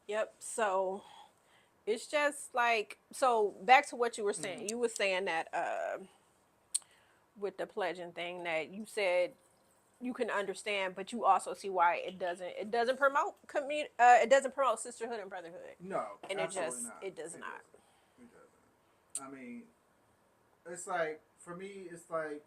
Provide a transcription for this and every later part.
Yep. So it's just like, so back to what you were saying. Mm-hmm. You were saying that with the pledging thing, that you said you can understand, but you also see why it doesn't promote it doesn't promote sisterhood and brotherhood, No, and absolutely not. it does It not. doesn't. It doesn't. I mean, it's like for me, it's like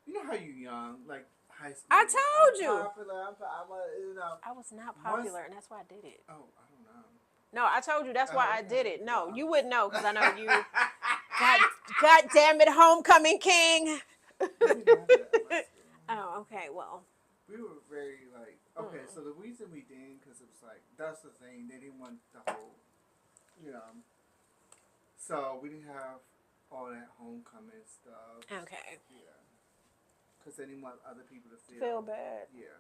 you know how you young, like high I school. I'm told you popular. I'm a, you know. I was not Once, popular, and that's why I did it. oh, I don't know. No, I told you that's why Oh, I okay. did it. Well, No, I'm you just. wouldn't know because I know you. God, God damn it, homecoming king. We didn't have that at my school. Oh, okay. Well, We were very like okay. So mm, the reason we didn't, because it was like that's the thing. They didn't want the whole, you know. So we didn't have all that homecoming stuff. okay. Yeah, because they didn't want other people to Feel feel. bad. Yeah,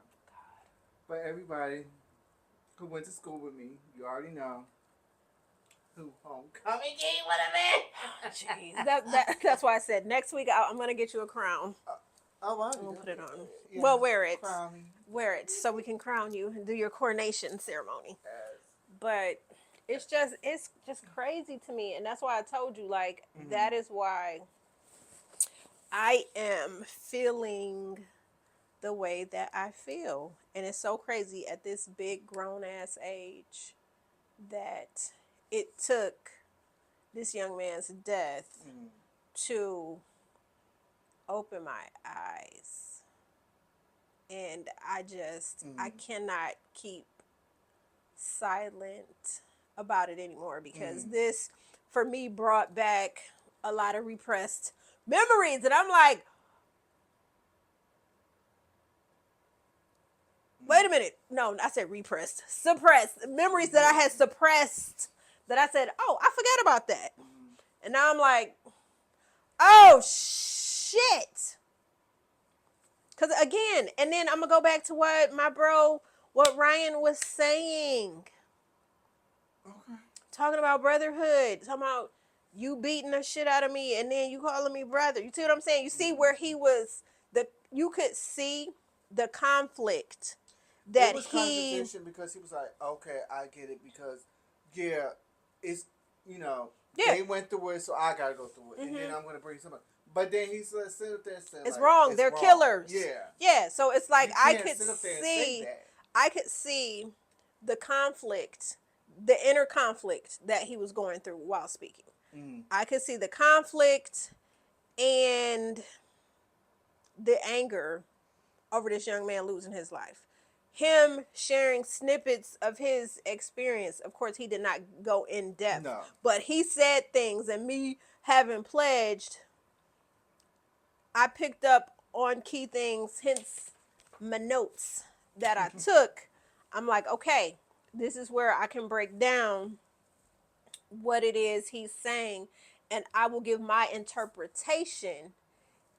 but everybody who went to school with me, you already know who homecoming king would have been. Jeez, that's why I said next week I'm gonna get you a crown. Oh wow, I'm you gonna do. put it on. Yeah, Well, crown me. wear it so we can crown you and do your coronation ceremony. As, But it's just crazy to me, and that's why I told you, like, mm-hmm. that is why I am feeling the way that I feel, and it's so crazy at this big grown ass age that it took this young man's death Mm-hmm. to open my eyes, and I Mm-hmm. cannot keep silent about it anymore, because Mm-hmm. this for me brought back a lot of repressed memories, and I'm like, wait a minute, no, I said repressed, suppressed memories that I Yeah. had suppressed, that I said, oh, I forgot about that, Mm-hmm. and now I'm like, oh shit. Because again, and then I'm gonna go back to what Ryan was saying, Okay. talking about brotherhood, talking about you beating the shit out of me, and then you calling me brother. You see what I'm saying? You see Mm-hmm. where he was you could see the conflict It that was he, contradiction because he was like, okay, I get it because, yeah, it's, you know, yeah, they went through it, so I gotta go through it, and then mm-hmm, I'm gonna bring somebody. But then he sit up there and say it's like, wrong. it's They're wrong. killers. Yeah, Yeah, so it's like you can't sit up there and say that. I could see the conflict, the inner conflict that he was going through while speaking. Mm. I could see the conflict and the anger over this young man losing his life. Him sharing snippets of his experience. Of course, he did not go in depth, No. but he said things, and me having pledged, I picked up on key things, hence my notes that I took. I'm like, okay, this is where I can break down what it is he's saying, and I will give my interpretation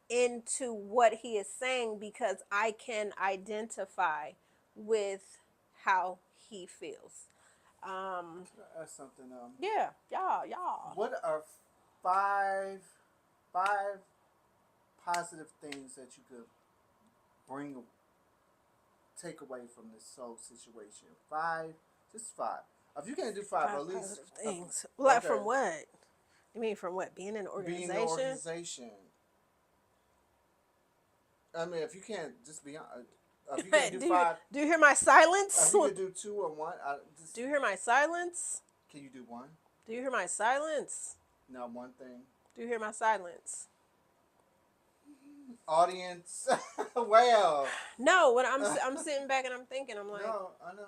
into what he is saying, because I can identify with how he feels. Um, Can I ask something? yeah, y'all. What are five five positive things that you could bring take away from this whole situation? Five, just five. If you can't do five, at Five least positive things. Like okay. from what? You mean from what? Being in an Being in the organization? organization. I mean, if you can't just be honest, if you can't do five, Do you hear my silence? if you could do two or one, just Do you hear my silence? can you do one? Do you hear my silence? No, one thing. Do you hear my silence? Audience, well, No, when I'm sitting back and I'm thinking, I'm like, no, I know.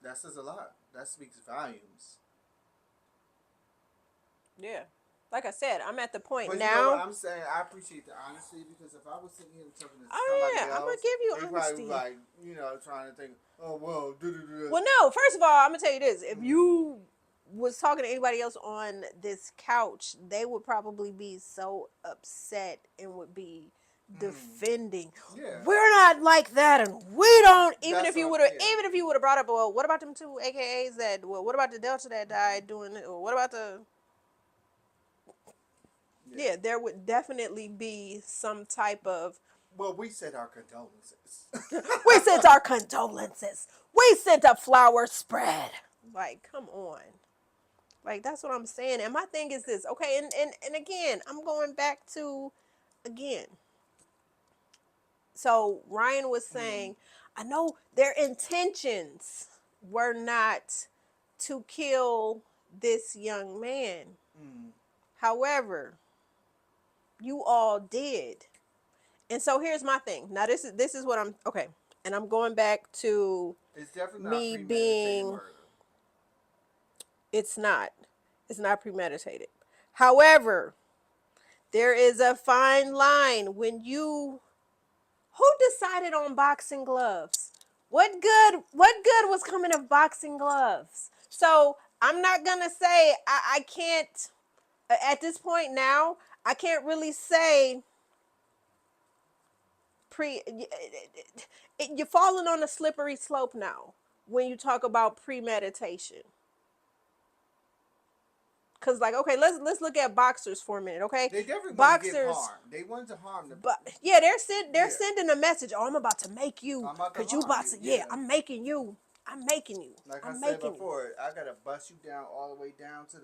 That says a lot. That speaks volumes. yeah. Like I said, I'm at the point But you know what now. I'm saying? I appreciate the honesty because if I was sitting here talking to Oh somebody yeah, I'm gonna else, give you they probably would be honesty. like, trying to think, oh well, Well, no. First of all, I'm gonna tell you this: if mm-hmm. you was talking to anybody else on this couch, they would probably be so upset and would be Mm-hmm. defending. Yeah, We're not like that, and we don't. that's what. Yeah. Even if you would have brought up, well, what about them two AKAs that? Well, what about the Delta that died doing it? Or what about the? Yeah. Yeah, there would definitely be some type of Well, we said our condolences. We sent our condolences. We sent a flower spread. Like, come on. Like, that's what I'm saying. And my thing is this, okay, and again, I'm going back to again. So Ryan was saying, I know their intentions were not to kill this young man. However, you all did. And so here's my thing. Now this is what I'm okay. And I'm going back to It's definitely not me premeditated being murder. it's not. It's not premeditated. However, there is a fine line when you who decided on boxing gloves? What good was coming of boxing gloves? So I'm not gonna say I can't at this point now, I can't really say you're falling on a slippery slope now when you talk about premeditation. Cause like, okay, let's look at boxers for a minute, okay? They definitely want to get Boxers, harm. They want to harm the. but yeah, they're Yeah. sending a message. Oh, I'm about to make you, I'm about to cause you harm about you. to, yeah, Yeah. I'm making you, I'm making you, Like I I'm said making you before, I gotta bust you down all the way down to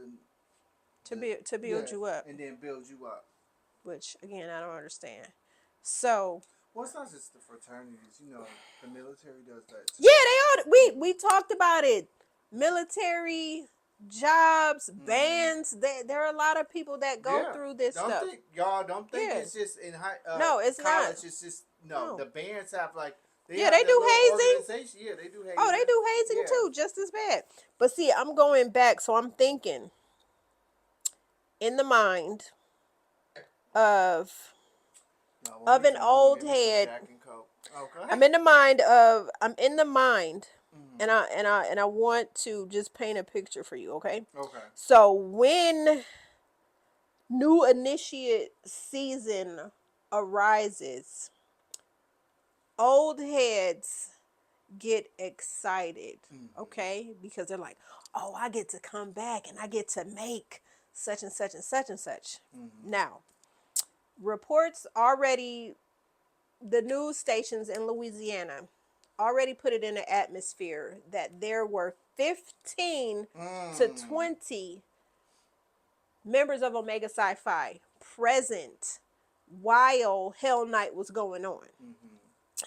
to yeah, build you up. and then build you up. Which again, I don't understand. So Well, it's not just the fraternities. You know, the military does that too. yeah, they all we talked about it. Military jobs, bands. There are a lot of people that go Yeah. through this Don't stuff. think y'all don't think Yeah. it's just in No, it's not. college. It's just no. No. The bands have like they Yeah, have they their do little hazing. organization. Yeah, they do Oh, they hazing. do hazing Yeah. too, just as bad. But see, I'm going back, so I'm thinking in the mind of No, when we of an finish, I'm gonna old get me some head. Jack and Coke. Okay. I'm in the mind, and I want to just paint a picture for you, okay? Okay. So when new initiate season arises, old heads get excited, okay? Because they're like, oh, I get to come back and I get to make such and such and such and such. Now, reports already, the news stations in Louisiana already put it in the atmosphere that there were 15 to 20 members of Omega Psi Phi present while Hell Night was going on.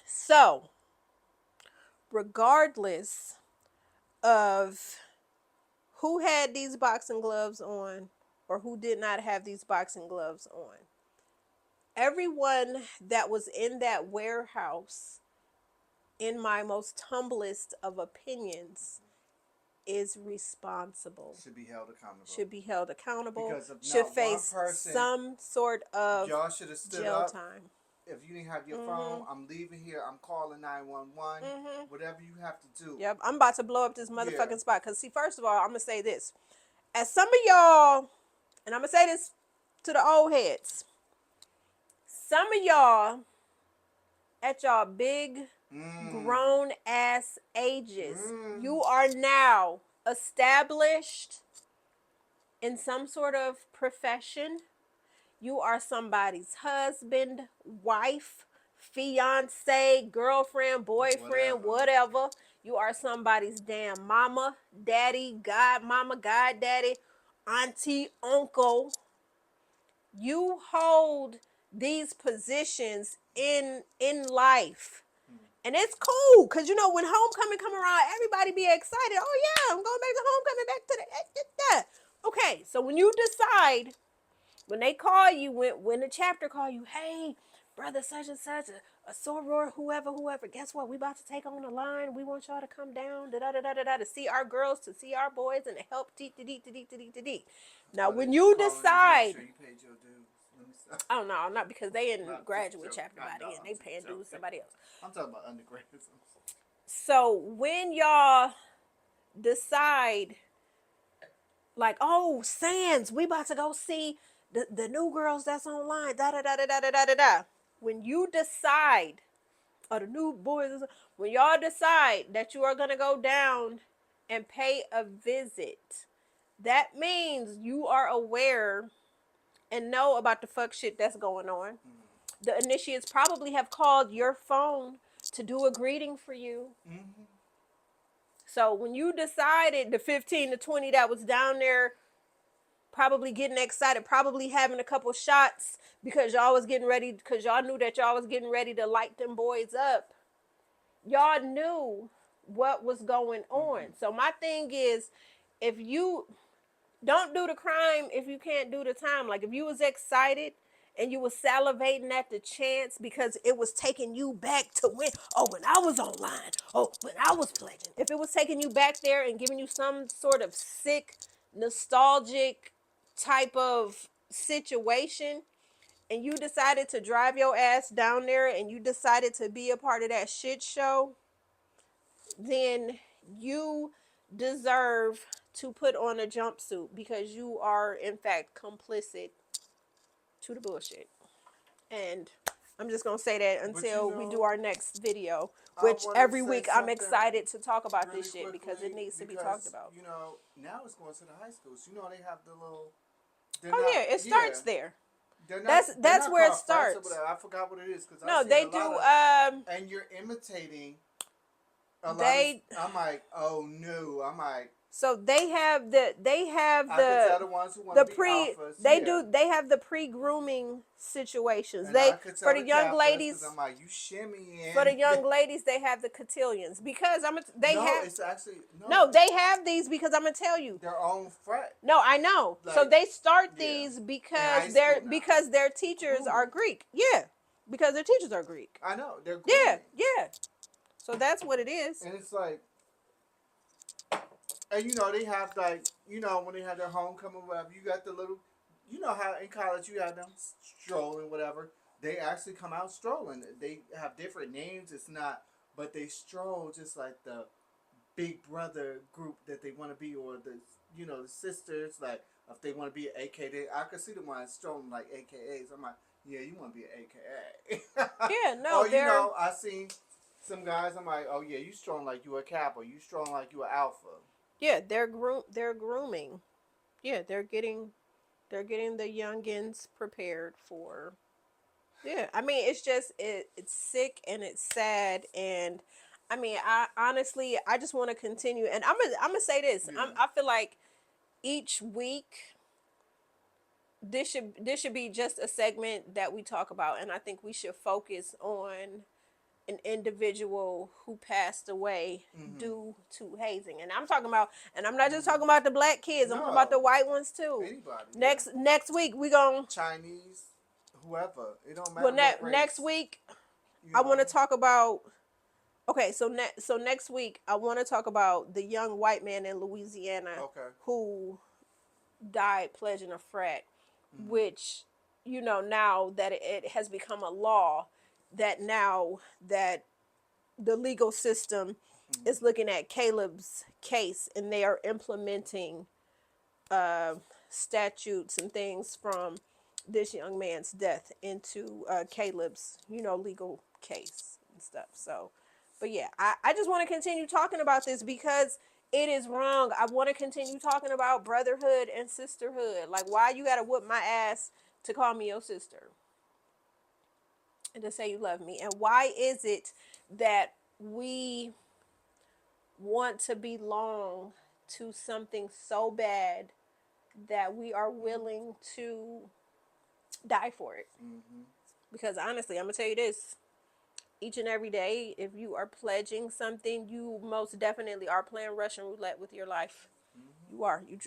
So, regardless of who had these boxing gloves on or who did not have these boxing gloves on, everyone that was in that warehouse, in my most humblest of opinions, is responsible. Should be held accountable. Should be held accountable. Because if Should not one face person, some sort of y'all should have stood jail up. time. If you didn't have your phone, I'm leaving here. I'm calling 911. Whatever you have to do. Yep, I'm about to blow up this motherfucking Yeah. spot. Because, see, first of all, I'm going to say this. As some of y'all, and I'm going to say this to the old heads, some of y'all at y'all big grown ass ages, you are now established in some sort of profession. You are somebody's husband, wife, fiance, girlfriend, boyfriend, whatever. You are somebody's damn mama, daddy, godmama, goddaddy, auntie, uncle. You hold these positions in life. And it's cool, because you know when homecoming come around, everybody be excited. Oh yeah, I'm going back to homecoming, back to the okay. So when you decide, when they call you, when the chapter call you, hey, brother such and such, a soror, whoever, guess what? We about to take on the line. We want y'all to come down, to see our girls, to see our boys, and to help t. Now, when you decide, Make sure you paid your dues. Let me stop. oh no, not because they in Not graduate just chapter joke. by then. They paying dues somebody else. I'm talking about undergrads. So when y'all decide, like, oh, Sands, we about to go see the new girls that's online, When you decide, or the new boys, when y'all decide that you are gonna go down and pay a visit, that means you are aware and know about the fuck shit that's going on. The initiates probably have called your phone to do a greeting for you. Mm-hmm. So when you decided, the 15 to 20 that was down there, probably getting excited, probably having a couple shots because y'all was getting ready, because y'all knew that y'all was getting ready to light them boys up. Y'all knew what was going on. Mm-hmm. So my thing is, if you don't do the crime, if you can't do the time. Like if you was excited and you was salivating at the chance because it was taking you back to when I was online, when I was pledging. If it was taking you back there and giving you some sort of sick, nostalgic type of situation, and you decided to drive your ass down there and you decided to be a part of that shit show, then you deserve to put on a jumpsuit because you are in fact complicit to the bullshit. And I'm just gonna say that But you until we do know, our next video, I which want to every say week I'm something excited to talk about really this shit because it quickly needs to be talked because about. now it's going to the high schools. They have the little. They're Oh not. yeah, it Yeah, starts there. they're not. They're That's not where it called fights or starts. whatever. I forgot what it is because I've No, seen they a lot do. of. And you're imitating a lot of. They I'm like, oh no. I'm like, So they have I could tell the ones who want to the be pre alphas. they Yeah. do they have the pre grooming situations. And I They could for tell the the young Kappas because ladies I'm like, you shimmy for the in. young ladies they have the cotillions because they No, have it's actually no. no they have these because I'm gonna tell you. Their own frat, No, I know. So like they start yeah, these in high school now. because their teachers are Grooming. Greek. Yeah, because their teachers are Greek. I know they're Yeah, grooming, yeah. So that's what it is. and it's like, and they have like when they have their homecoming, or whatever. You got the little, how in college you have them strolling, whatever. They actually come out strolling. They have different names. It's not, but they stroll just like the big brother group that they want to be, or the sisters. Like if they want to be an AKA, I could see the ones strolling like AKAs. I'm like, yeah, you want to be an AKA. Yeah, no, Or they're I seen some guys. I'm like, oh yeah, you strolling like you a Kappa. You strolling like you a Alpha. yeah, they're grooming. Yeah, they're getting the youngins prepared for. Yeah, I mean it's just it's sick and it's sad. And I mean I honestly I just want to continue. And I'm gonna say this. Yeah. I feel like each week this should be just a segment that we talk about, and I think we should focus on an individual who passed away Mm-hmm. due to hazing. And I'm talking about, and I'm not just Mm-hmm. talking about the black kids, I'm talking about the No, white ones too. anybody. Yeah. Next week we going Chinese, whoever. It don't well matter what next race. week You I want to know. talk about. Okay, so next week I want to talk about the young white man in Louisiana Okay. who died pledging a frat, Mm-hmm. which now that it has become a law, that now that the legal system is Mm-hmm. looking at Caleb's case and they are implementing uh, statutes and things from this young man's death into Caleb's legal case and stuff. So, but yeah, I just want to continue talking about this because it is wrong. I want to continue talking about brotherhood and sisterhood. Like, why you gotta whoop my ass to call me your sister and to say you love me? And why is it that we want to belong to something so bad that we are willing to die for it? Mm-hmm. Because honestly, I'm gonna tell you this: each and every day, if you are pledging something, you most definitely are playing Russian roulette with your life. Mm-hmm. You are. You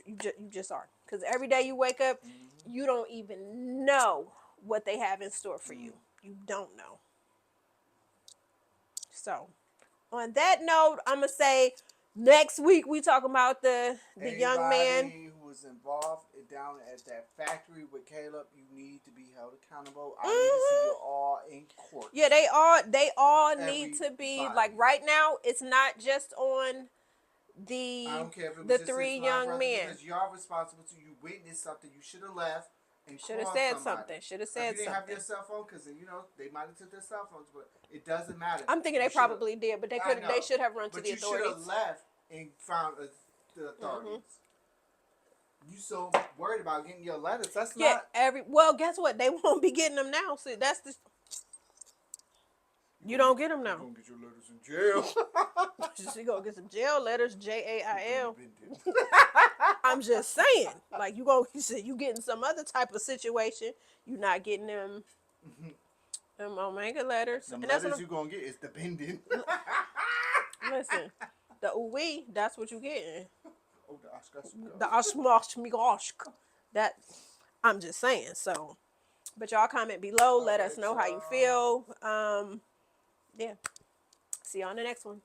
just are. Because every day you wake up, Mm-hmm. you don't even know what they have in store for Mm. you. You don't know. So, on that note, I'm gonna say next week we talk about the young man. Anybody who was involved down at that factory with Caleb, you need to be held accountable. I need to see you Mhm. all in court. Yeah, they all need to be like Everybody. right now. It's not just on I the don't care if it was the just his three line young brother men. because y'all responsible to you witnessed something. You should have left and Should have called said somebody. something. Should have If you said didn't have something. your cell phone, because they might have took their cell phones, but it doesn't matter. I'm thinking You they should have. probably did, but I they know, should have run to but the you should have authorities. left and found the Hmm. authorities. You so worried about getting your letters. That's Yeah, not. well, guess what? They won't be getting them now. See, that's the You don't get them You're now. gonna get your letters in jail. You gonna get some jail letters, JAIL. Been I'm just saying, like you said, you getting some other type of situation. You not getting them omega letters, Them and that's what letters I'm. you gonna get is the bending. Listen, the ooh that's what you getting. Oh, the The Oscar. ashmosh. That I'm just saying. So, but y'all comment below. All Let us right, know how you y'all. feel. Yeah. See you on the next one.